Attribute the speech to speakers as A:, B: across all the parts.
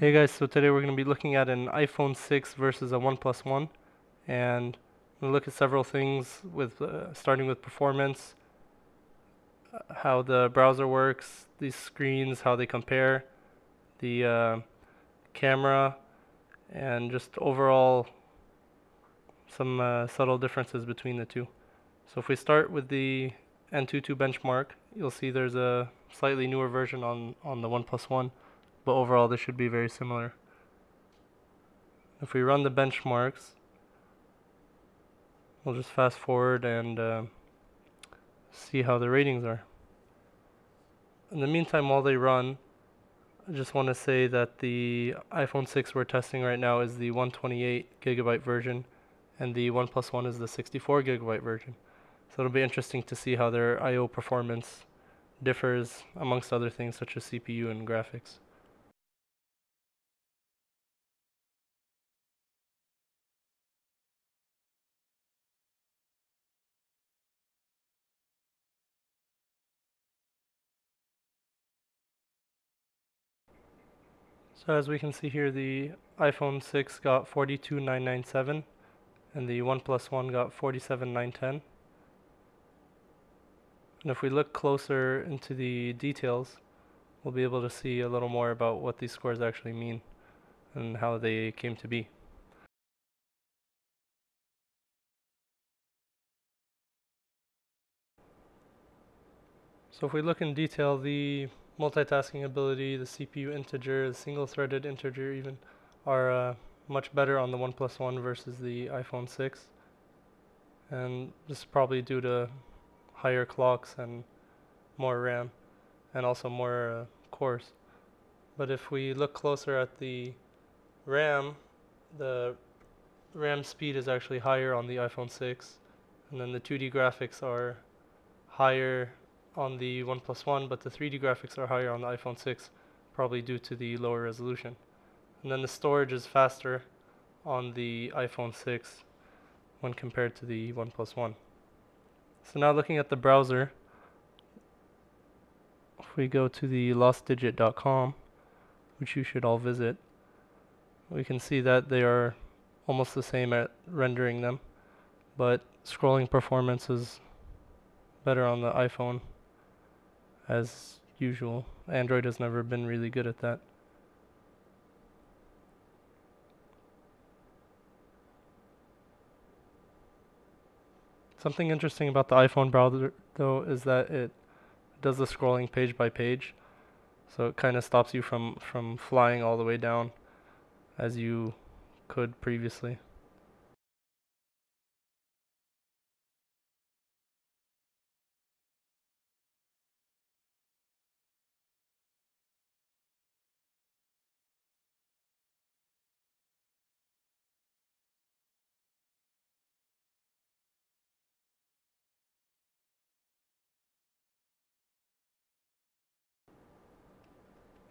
A: Hey guys, so today we're going to be looking at an iPhone 6 versus a OnePlus One, and we'll look at several things with starting with performance, how the browser works, these screens, how they compare, the camera, and just overall some subtle differences between the two. So if we start with the Antutu Benchmark, you'll see there's a slightly newer version on the OnePlus One, but overall they should be very similar. If we run the benchmarks, we'll just fast forward and see how the ratings are. In the meantime, while they run, I just want to say that the iPhone 6 we're testing right now is the 128GB version, and the OnePlus One is the 64GB version. So it'll be interesting to see how their I/O performance differs, amongst other things such as CPU and graphics. So as we can see here, the iPhone 6 got 42,997 and the OnePlus One got 47,910. And if we look closer into the details, we'll be able to see a little more about what these scores actually mean and how they came to be. So if we look in detail, the multitasking ability, the CPU integer, the single-threaded integer even, are much better on the OnePlus One versus the iPhone 6. And this is probably due to higher clocks and more RAM, and also more cores. But if we look closer at the RAM speed is actually higher on the iPhone 6, and then the 2D graphics are higher on the OnePlus One, but the 3D graphics are higher on the iPhone 6, probably due to the lower resolution. And then the storage is faster on the iPhone 6 when compared to the OnePlus One. So now looking at the browser, if we go to the lostdigit.com, which you should all visit, we can see that they are almost the same at rendering them, but scrolling performance is better on the iPhone as usual. Android has never been really good at that. Something interesting about the iPhone browser though is that it does the scrolling page by page, so it kind of stops you from flying all the way down as you could previously.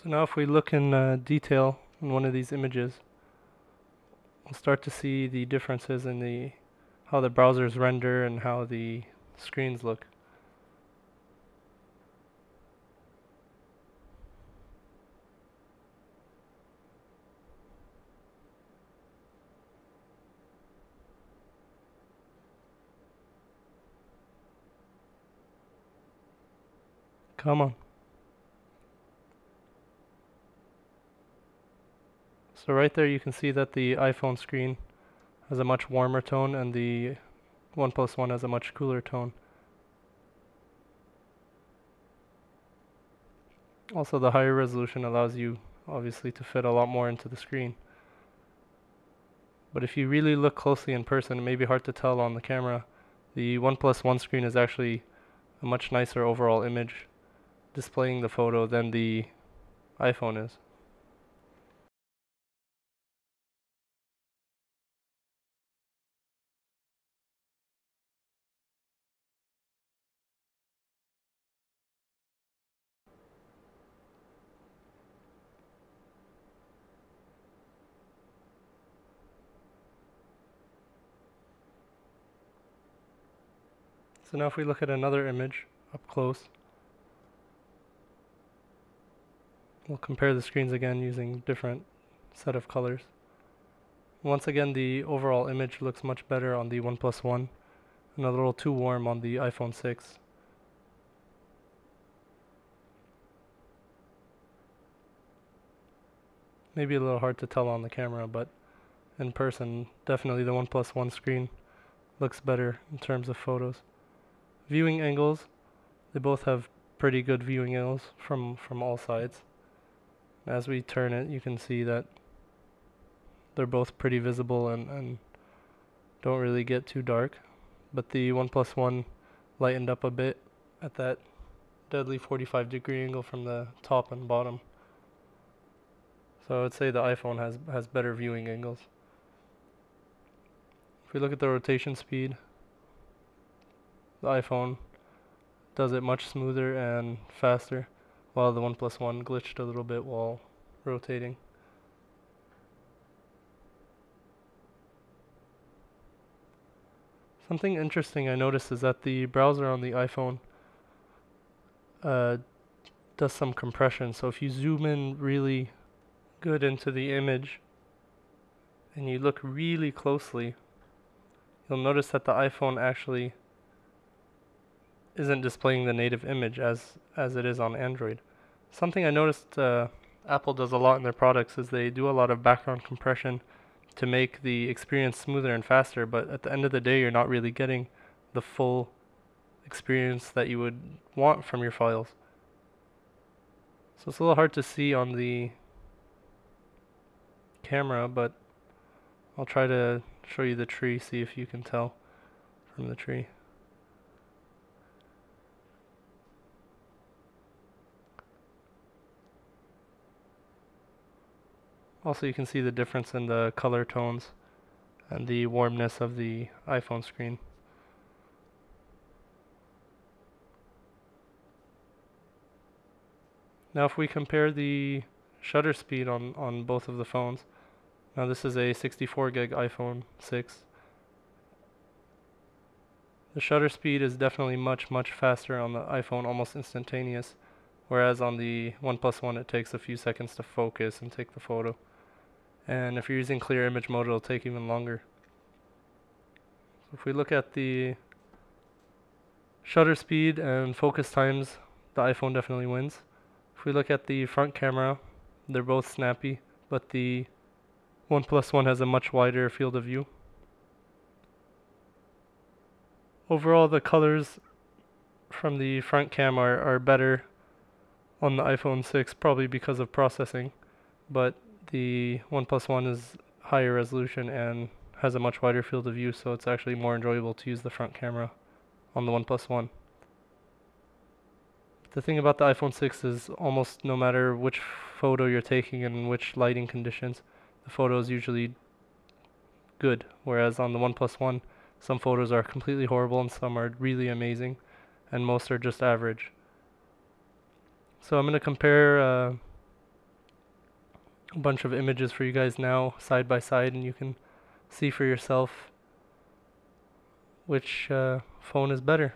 A: So now if we look in detail in one of these images, we'll start to see the differences in how the browsers render and how the screens look. Come on. So right there you can see that the iPhone screen has a much warmer tone and the OnePlus One has a much cooler tone. Also, the higher resolution allows you obviously to fit a lot more into the screen. But if you really look closely in person, it may be hard to tell on the camera, the OnePlus One screen is actually a much nicer overall image displaying the photo than the iPhone is. So now if we look at another image up close, we'll compare the screens again using different set of colors. Once again, the overall image looks much better on the OnePlus One and a little too warm on the iPhone 6. Maybe a little hard to tell on the camera, but in person, definitely the OnePlus One screen looks better in terms of photos. Viewing angles, they both have pretty good viewing angles from all sides. As we turn it, you can see that they're both pretty visible and don't really get too dark. But the OnePlus One lightened up a bit at that deadly 45-degree angle from the top and bottom. So I would say the iPhone has better viewing angles. If we look at the rotation speed, the iPhone does it much smoother and faster, while the OnePlus One glitched a little bit while rotating. Something interesting I noticed is that the browser on the iPhone does some compression. So if you zoom in really good into the image and you look really closely, you'll notice that the iPhone actually isn't displaying the native image as it is on Android. Something I noticed Apple does a lot in their products is they do a lot of background compression to make the experience smoother and faster, but at the end of the day you're not really getting the full experience that you would want from your files. So it's a little hard to see on the camera, but I'll try to show you the tree, see if you can tell from the tree. Also, you can see the difference in the color tones and the warmness of the iPhone screen. Now if we compare the shutter speed on both of the phones, now this is a 64 gig iPhone 6. The shutter speed is definitely much faster on the iPhone, almost instantaneous, whereas on the OnePlus One it takes a few seconds to focus and take the photo. And if you're using clear image mode, it'll take even longer. So if we look at the shutter speed and focus times, the iPhone definitely wins. If we look at the front camera, they're both snappy, but the OnePlus One has a much wider field of view. Overall, the colors from the front camera are better on the iPhone 6, probably because of processing, but the OnePlus One is higher resolution and has a much wider field of view, so it's actually more enjoyable to use the front camera on the OnePlus One. The thing about the iPhone 6 is almost no matter which photo you're taking and which lighting conditions, the photo is usually good, whereas on the OnePlus One, some photos are completely horrible and some are really amazing, and most are just average. So I'm going to compare a bunch of images for you guys now, side by side, and you can see for yourself which phone is better.